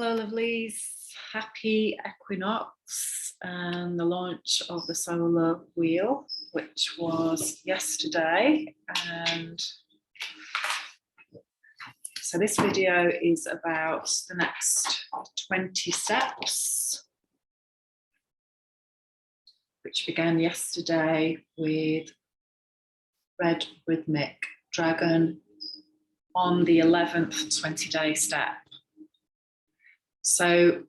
Hello lovelies, happy equinox and the launch of the solar wheel, which was yesterday. And so this video is about the next 20 steps, which began yesterday with Red Rhythmic Dragon on the 11th 20-day step. So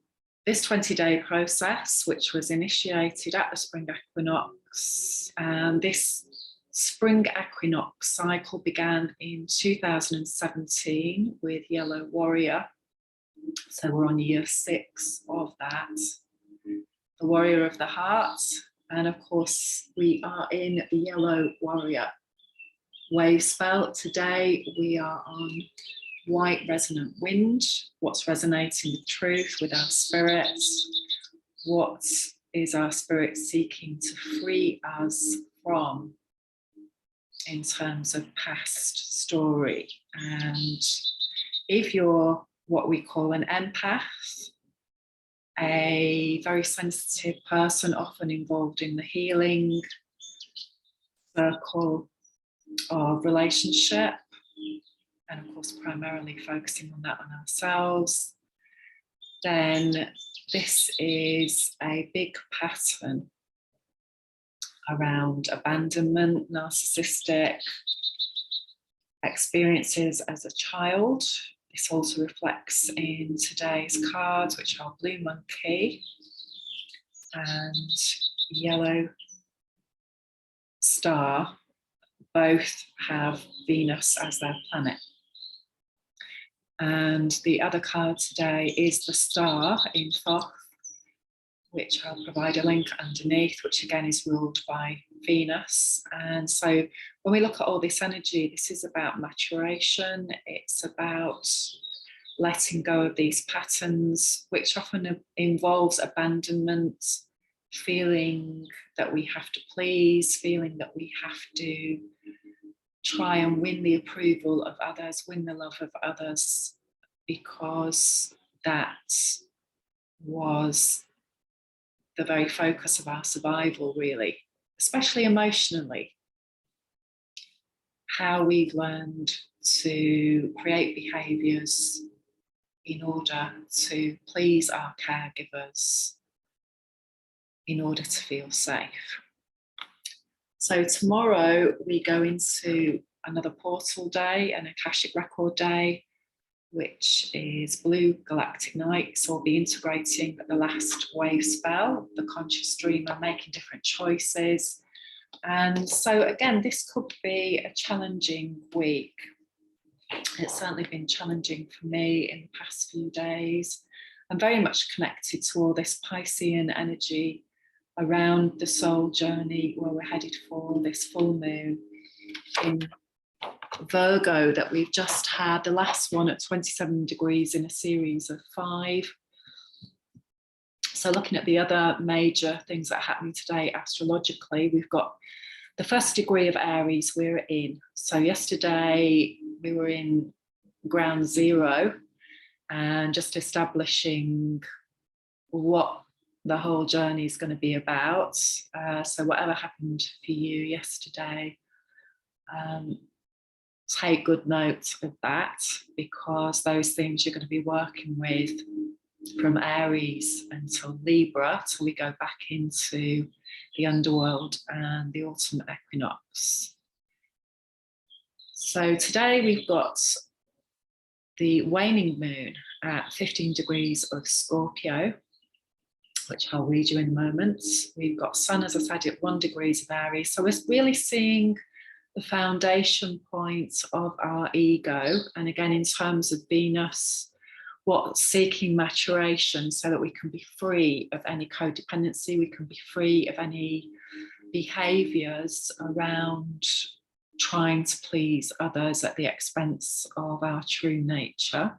this 20-day process, which was initiated at the spring equinox, and this spring equinox cycle began in 2017 with Yellow Warrior. So we're on year 6 of that, the Warrior of the Heart. And of course, we are in the Yellow Warrior wave spell. Today we are on white resonant wind. What's resonating with truth, with our spirits? What is our spirit seeking to free us from in terms of past story? And if you're what we call an empath, a very sensitive person, often involved in the healing circle of relationship, and of course primarily focusing on that on ourselves, then this is a big pattern around abandonment, narcissistic experiences as a child. This also reflects in today's cards, which are Blue Monkey and Yellow Star. Both have Venus as their planet. And the other card today is the Star in Thoth, which I'll provide a link underneath, which again is ruled by Venus. And so when we look at all this energy, this is about maturation. It's about letting go of these patterns, which often involves abandonment, feeling that we have to please, feeling that we have to try and win the approval of others, win the love of others, because that was the very focus of our survival, really, especially emotionally. How we've learned to create behaviours in order to please our caregivers, in order to feel safe. So tomorrow we go into another portal day, an Akashic record day, which is Blue Galactic Night. So we'll be integrating the last wave spell, the conscious dreamer, making different choices. And so again, this could be a challenging week. It's certainly been challenging for me in the past few days. I'm very much connected to all this Piscean energy around the soul journey, where we're headed for this full moon in Virgo that we've just had, the last one at 27 degrees in a series of 5. So looking at the other major things that are happening today astrologically, we've got the first degree of Aries we're in. So yesterday we were in ground zero and just establishing what the whole journey is going to be about. So whatever happened for you yesterday, take good note of that, because those things you're going to be working with from Aries until Libra, till we go back into the underworld and the autumn equinox. So today we've got the waning moon at 15 degrees of Scorpio, which I'll read you in a moment. We've got Sun, as I said, at 1 degree of Aries. So we're really seeing the foundation point of our ego. And again, in terms of Venus, what's seeking maturation so that we can be free of any codependency, we can be free of any behaviours around trying to please others at the expense of our true nature.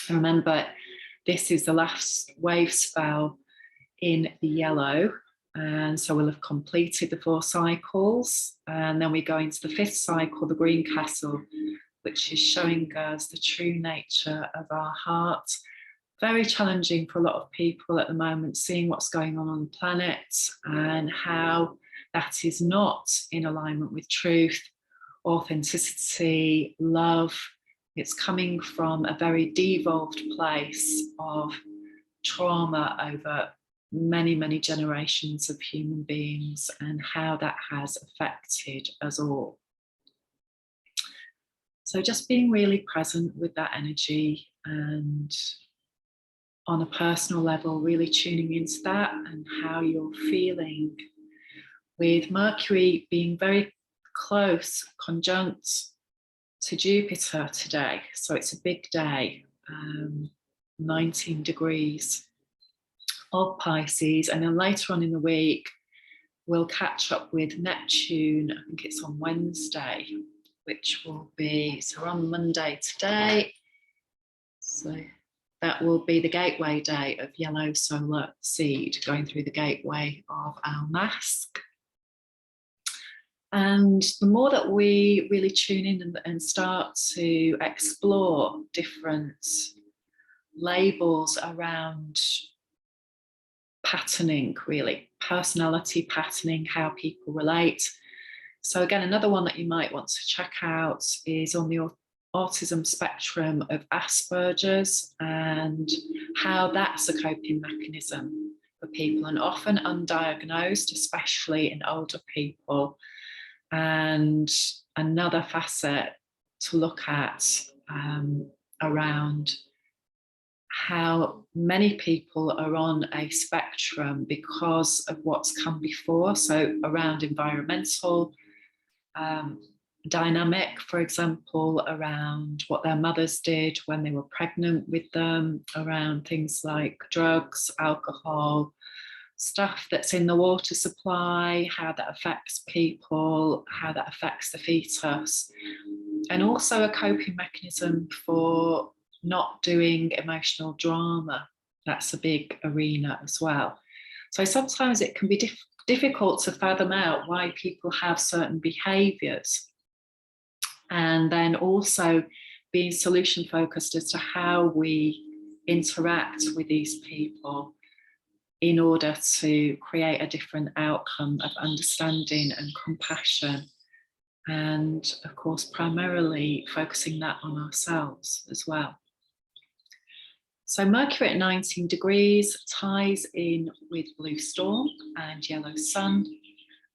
And remember, this is the last wave spell in the yellow, and so we'll have completed the 4 cycles, and then we go into the 5th cycle, the green castle, which is showing us the true nature of our heart very challenging for a lot of people at the moment, seeing what's going on the planet and how that is not in alignment with truth, authenticity, love. It's coming from a very devolved place of trauma over many, many generations of human beings and how that has affected us all. So just being really present with that energy and on a personal level, really tuning into that and how you're feeling, with Mercury being very close, conjunct to Jupiter today. So it's a big day, 19 degrees of Pisces. And then later on in the week, we'll catch up with Neptune. I think it's on Wednesday, which will be, so we're on Monday today. So that will be the gateway day of yellow solar seed, going through the gateway of our mask. And the more that we really tune in and start to explore different labels around patterning, really, personality patterning, how people relate. So again, another one that you might want to check out is on the autism spectrum of Asperger's and how that's a coping mechanism for people, and often undiagnosed, especially in older people. And another facet to look at around how many people are on a spectrum because of what's come before. So around environmental dynamic, for example, around what their mothers did when they were pregnant with them, around things like drugs, alcohol, stuff that's in the water supply, how that affects people, how that affects the fetus, and also a coping mechanism for not doing emotional drama. That's a big arena as well. So sometimes it can be difficult to fathom out why people have certain behaviours, and then also being solution focused as to how we interact with these people in order to create a different outcome of understanding and compassion. And of course, primarily focusing that on ourselves as well. So Mercury at 19 degrees ties in with blue storm and yellow sun.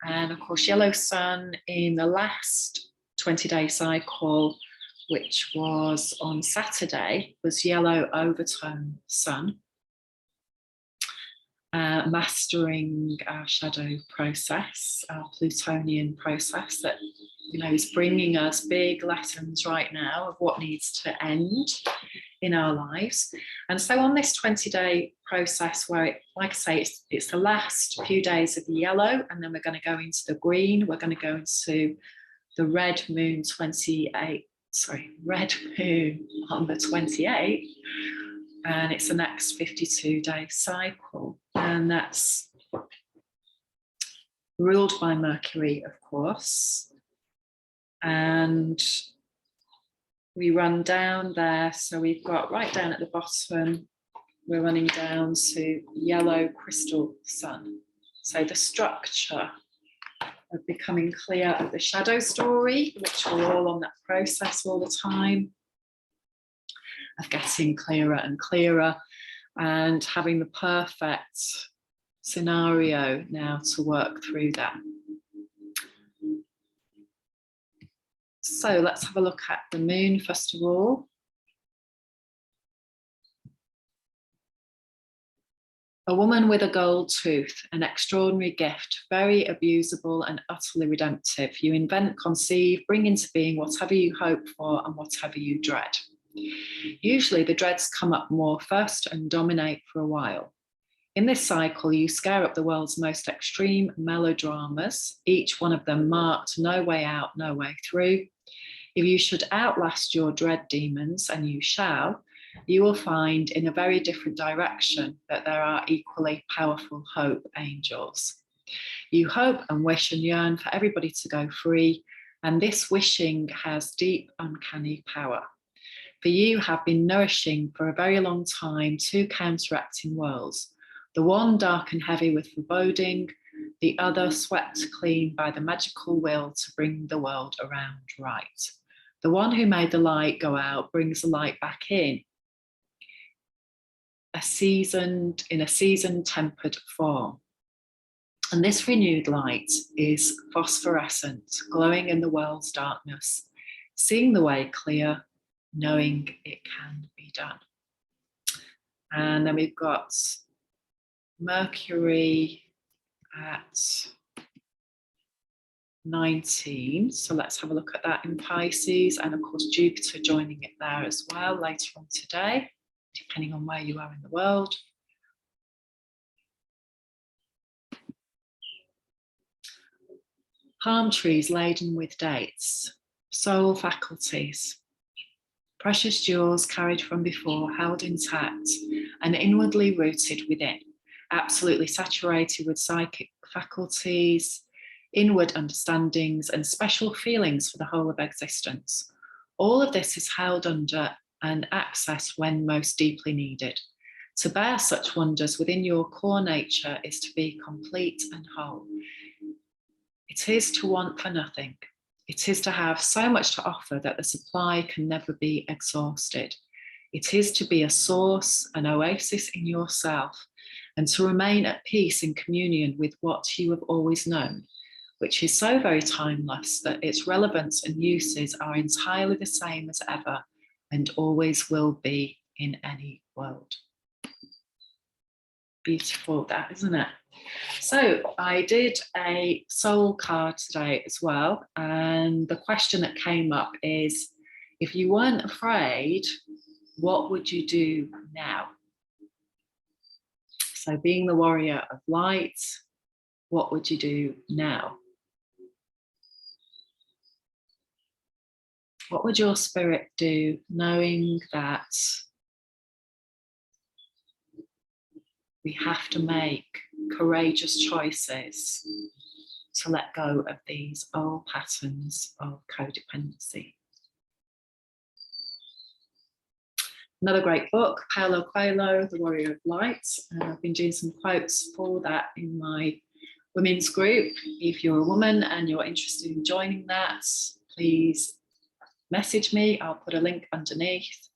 And of course, yellow sun in the last 20-day cycle, which was on Saturday, was yellow overtone sun. Mastering our shadow process, our Plutonian process that, you know, is bringing us big lessons right now of what needs to end in our lives. And so on this 20-day process where, like I say, it's the last few days of the yellow, and then we're going to go into the green, we're going to go into the red moon red moon on the 28th. And it's the next 52-day cycle. And that's ruled by Mercury, of course. And we run down there. So we've got right down at the bottom, we're running down to yellow crystal sun. So the structure of becoming clear of the shadow story, which we're all on that process all the time, of getting clearer and clearer and having the perfect scenario now to work through that. So let's have a look at the moon first of all. A woman with a gold tooth, an extraordinary gift, very abusable and utterly redemptive. You invent, conceive, bring into being whatever you hope for and whatever you dread. Usually the dreads come up more first and dominate for a while. In this cycle, you scare up the world's most extreme melodramas, each one of them marked no way out, no way through. If you should outlast your dread demons, and you shall, you will find in a very different direction that there are equally powerful hope angels. You hope and wish and yearn for everybody to go free, and this wishing has deep, uncanny power. For you have been nourishing for a very long time two counteracting worlds, the one dark and heavy with foreboding, the other swept clean by the magical will to bring the world around right. The one who made the light go out brings the light back in a seasoned tempered form. And this renewed light is phosphorescent, glowing in the world's darkness, seeing the way clear, knowing it can be done. And then we've got Mercury at 19. So let's have a look at that in Pisces. And of course, Jupiter joining it there as well later on today, depending on where you are in the world. Palm trees laden with dates, soul faculties, precious jewels carried from before, held intact and inwardly rooted within, absolutely saturated with psychic faculties, inward understandings and special feelings for the whole of existence. All of this is held under and accessed when most deeply needed. To bear such wonders within your core nature is to be complete and whole. It is to want for nothing. It is to have so much to offer that the supply can never be exhausted. It is to be a source, an oasis in yourself, and to remain at peace in communion with what you have always known, which is so very timeless that its relevance and uses are entirely the same as ever and always will be in any world. Beautiful, that, isn't it? So I did a soul card today as well, and the question that came up is, if you weren't afraid, what would you do now? So being the warrior of light, what would you do now? What would your spirit do knowing that we have to make courageous choices to let go of these old patterns of codependency? Another great book, Paulo Coelho, The Warrior of Light. I've been doing some quotes for that in my women's group. If you're a woman and you're interested in joining that, please message me. I'll put a link underneath.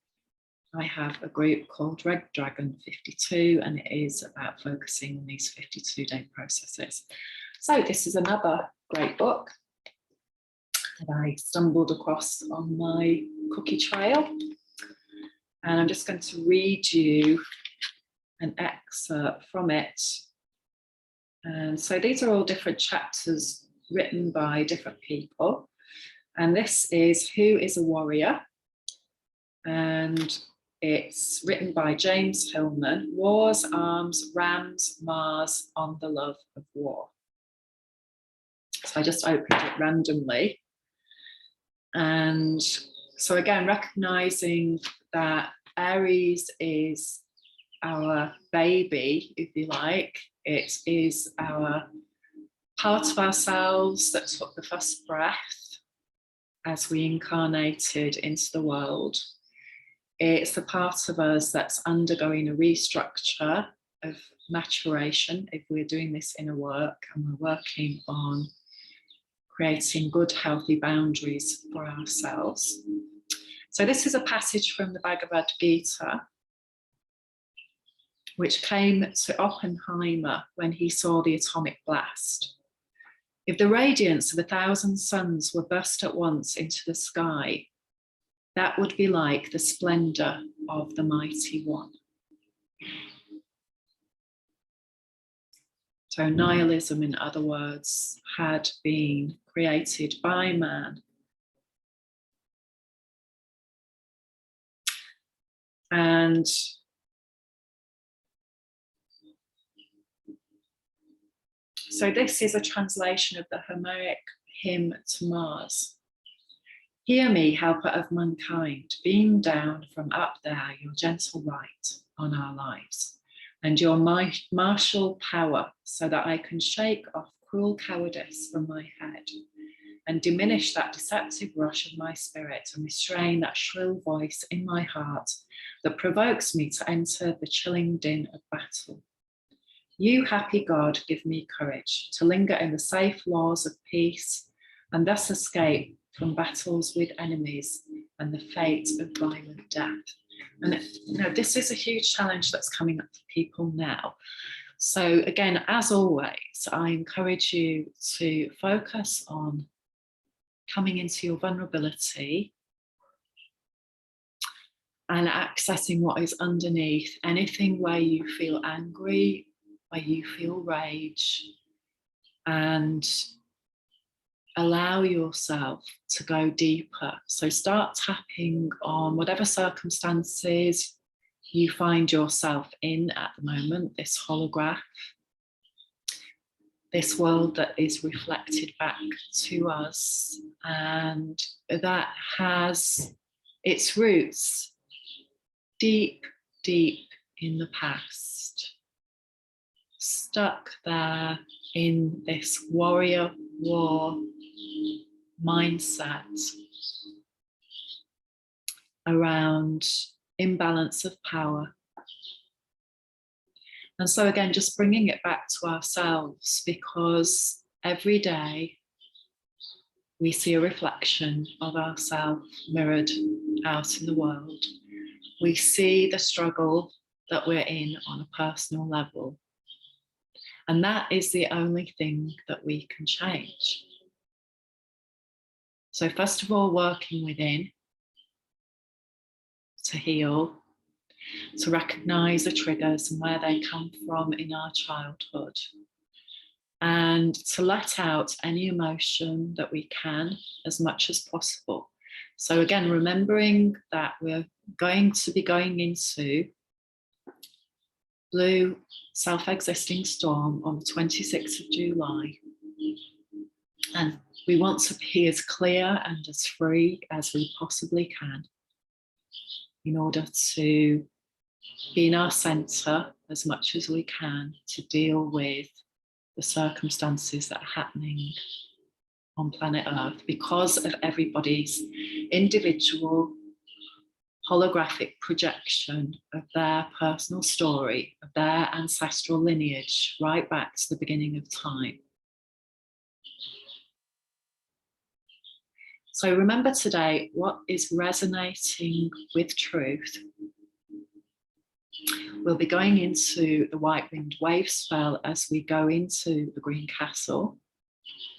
I have a group called Red Dragon 52, and it is about focusing on these 52-day processes. So this is another great book that I stumbled across on my cookie trail. And I'm just going to read you an excerpt from it. And so these are all different chapters written by different people. And this is Who is a Warrior? And it's written by James Hillman, Wars, Arms, Rams, Mars, on the Love of War. So I just opened it randomly. And so again, recognizing that Aries is our baby, if you like. It is our part of ourselves that took the first breath as we incarnated into the world. It's the part of us that's undergoing a restructure of maturation if we're doing this inner work and we're working on creating good, healthy boundaries for ourselves. So this is a passage from the Bhagavad Gita, which came to Oppenheimer when he saw the atomic blast. If the radiance of 1,000 suns were burst at once into the sky, that would be like the splendor of the mighty one. So nihilism, in other words, had been created by man. And so this is a translation of the Homeric hymn to Mars. Hear me, helper of mankind, beam down from up there your gentle light on our lives, and your martial power, so that I can shake off cruel cowardice from my head, and diminish that deceptive rush of my spirit and restrain that shrill voice in my heart that provokes me to enter the chilling din of battle. You, happy God, give me courage to linger in the safe laws of peace and thus escape from battles with enemies and the fate of violent death. And this is a huge challenge that's coming up for people now. So again, as always, I encourage you to focus on coming into your vulnerability and accessing what is underneath. Anything where you feel angry, where you feel rage, and allow yourself to go deeper. So start tapping on whatever circumstances you find yourself in at the moment, this holograph, this world that is reflected back to us, and that has its roots deep, deep in the past, stuck there in this warrior war mindset around imbalance of power. And so again, just bringing it back to ourselves, because every day we see a reflection of ourselves mirrored out in the world. We see the struggle that we're in on a personal level. And that is the only thing that we can change. So first of all, working within to heal, to recognize the triggers and where they come from in our childhood, and to let out any emotion that we can as much as possible. So again, remembering that we're going to be going into blue self-existing storm on the 26th of July. And we want to be as clear and as free as we possibly can in order to be in our center as much as we can to deal with the circumstances that are happening on planet Earth because of everybody's individual holographic projection of their personal story, of their ancestral lineage, right back to the beginning of time. So remember today what is resonating with truth. We'll be going into the White Winged Wave spell as we go into the Green Castle.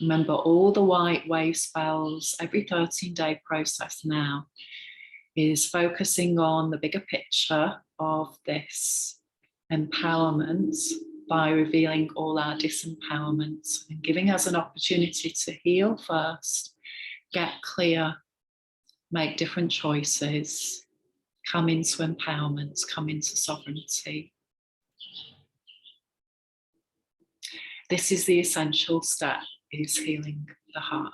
Remember, all the white wave spells, every 13-day process now is focusing on the bigger picture of this empowerment by revealing all our disempowerment and giving us an opportunity to heal first, get clear, make different choices, come into empowerment, come into sovereignty. This is the essential step, is healing the heart.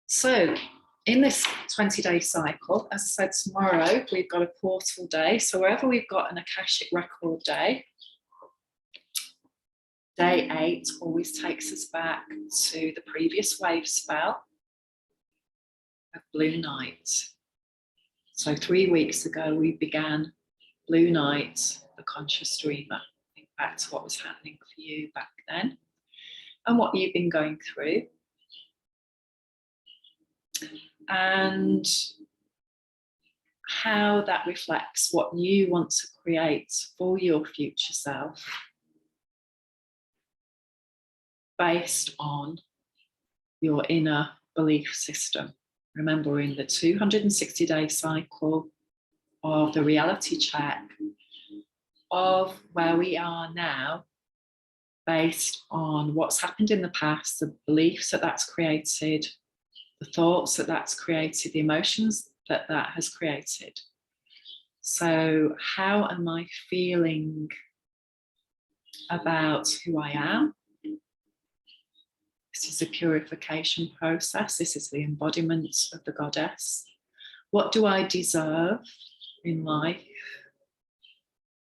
So in this 20-day cycle, as I said, tomorrow we've got a portal day. So wherever we've got an Akashic record day, day 8 always takes us back to the previous wave spell of Blue Night. So 3 weeks ago, we began Blue Night, the conscious dreamer. Think back to what was happening for you back then and what you've been going through. And how that reflects what you want to create for your future self based on your inner belief system. Remember, we're in the 260-day cycle of the reality check of where we are now based on what's happened in the past, the beliefs that that's created, the thoughts that that's created, the emotions that that has created. So how am I feeling about who I am? This is a purification process. This is the embodiment of the goddess. What do I deserve in life?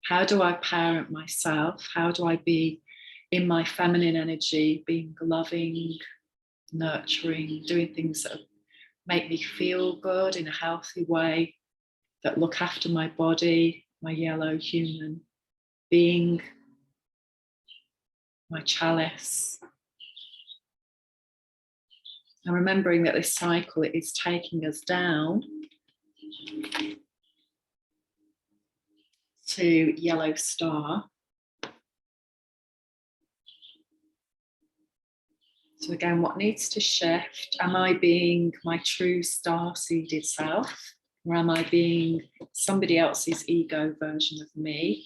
How do I parent myself? How do I be in my feminine energy, being loving, nurturing, doing things that make me feel good in a healthy way, that look after my body, my yellow human being, my chalice. And remembering that this cycle is taking us down to yellow star. So again, what needs to shift? Am I being my true star-seeded self? Or am I being somebody else's ego version of me?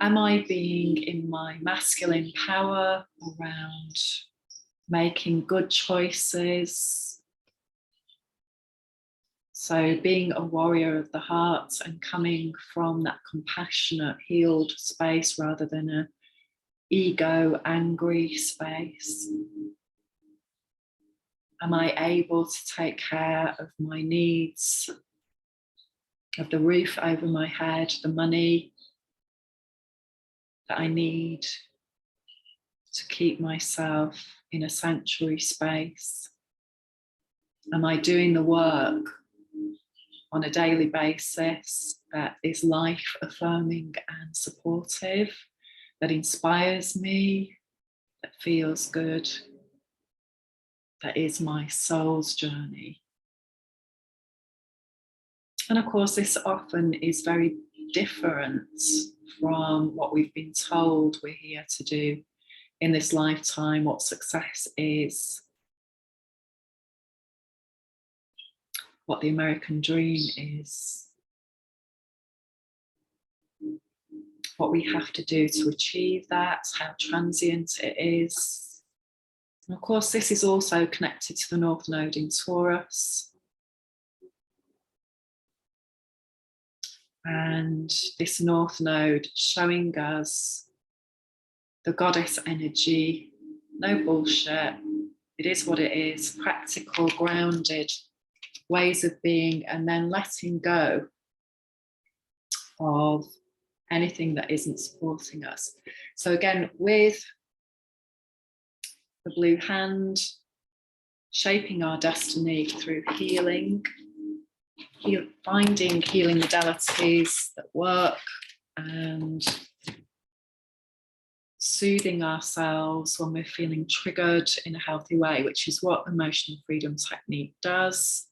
Am I being in my masculine power around making good choices? So being a warrior of the heart and coming from that compassionate, healed space rather than an ego, angry space. Am I able to take care of my needs, of the roof over my head, the money that I need to keep myself in a sanctuary space? Am I doing the work on a daily basis that is life affirming and supportive, that inspires me, that feels good, that is my soul's journey? And of course, this often is very different from what we've been told we're here to do in this lifetime, what success is, what the American dream is, what we have to do to achieve that, how transient it is. And of course, this is also connected to the North Node in Taurus. And this North Node showing us the goddess energy, no bullshit. It is what it is, practical, grounded ways of being, and then letting go of anything that isn't supporting us. So again, with the blue hand, shaping our destiny through healing, finding healing modalities that work, and soothing ourselves when we're feeling triggered in a healthy way, which is what emotional freedom technique does.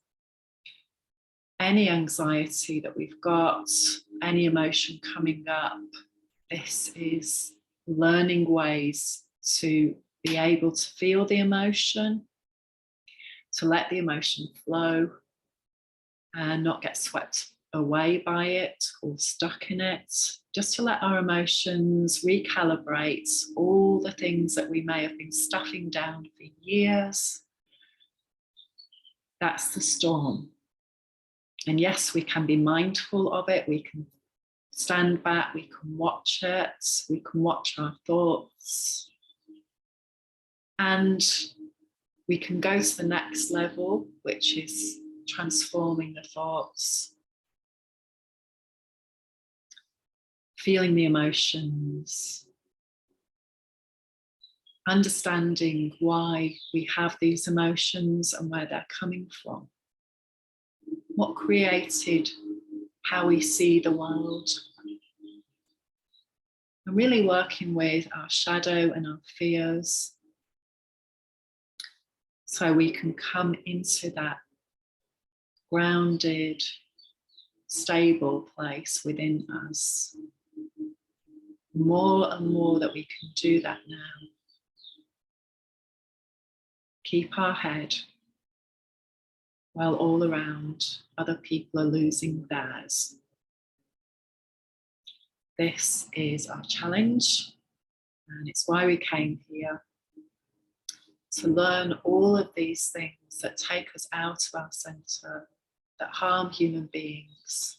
Any anxiety that we've got, any emotion coming up, this is learning ways to be able to feel the emotion, to let the emotion flow and not get swept away by it or stuck in it, just to let our emotions recalibrate all the things that we may have been stuffing down for years. That's the storm. And yes, we can be mindful of it. We can stand back, we can watch it, we can watch our thoughts. And we can go to the next level, which is transforming the thoughts, feeling the emotions, understanding why we have these emotions and where they're coming from, what created how we see the world, and really working with our shadow and our fears so we can come into that grounded, stable place within us. More and more that we can do that now. Keep our head while all around other people are losing theirs. This is our challenge, and it's why we came here, to learn all of these things that take us out of our center, that harm human beings,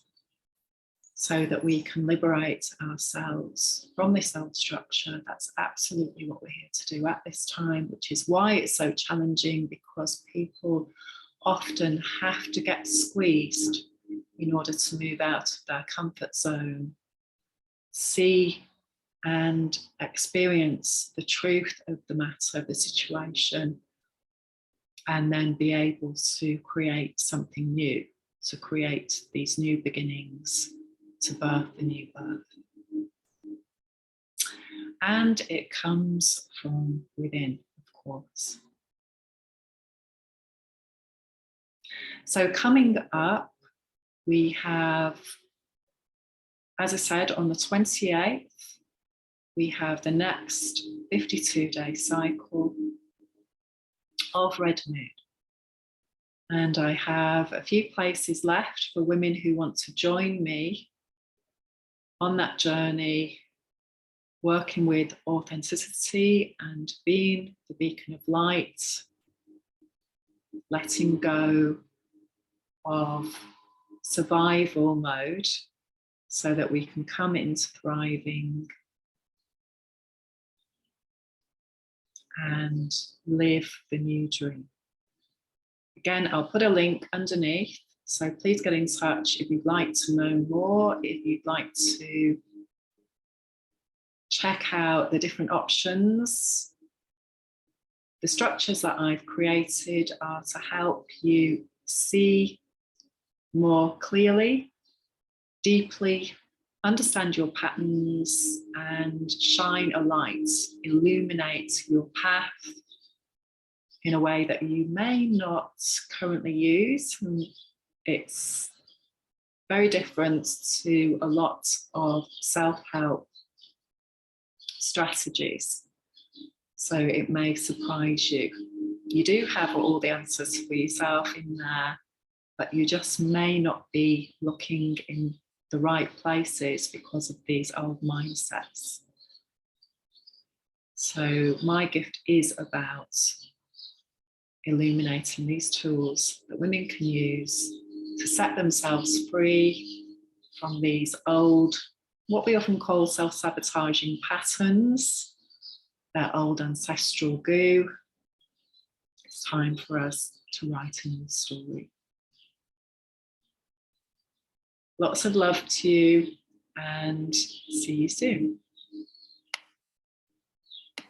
so that we can liberate ourselves from this old structure. That's absolutely what we're here to do at this time, which is why it's so challenging, because people often have to get squeezed in order to move out of their comfort zone see and experience the truth of the matter, the situation, and then be able to create something new, to create these new beginnings, to birth the new birth. And it comes from within, of course. So coming up, we have, as I said, on the 28th, we have the next 52-day cycle of Red Moon. And I have a few places left for women who want to join me on that journey, working with authenticity and being the beacon of light, letting go of survival mode so that we can come into thriving and live the new dream. Again, I'll put a link underneath, so please get in touch if you'd like to know more, if you'd like to check out the different options. The structures that I've created are to help you see more clearly, deeply, understand your patterns and shine a light, illuminate your path in a way that you may not currently use. It's very different to a lot of self-help strategies. So it may surprise you. You do have all the answers for yourself in there, but you just may not be looking in the right places because of these old mindsets. So my gift is about illuminating these tools that women can use to set themselves free from these old, what we often call self-sabotaging patterns, their old ancestral goo. It's time for us to write a new story. Lots of love to you and see you soon.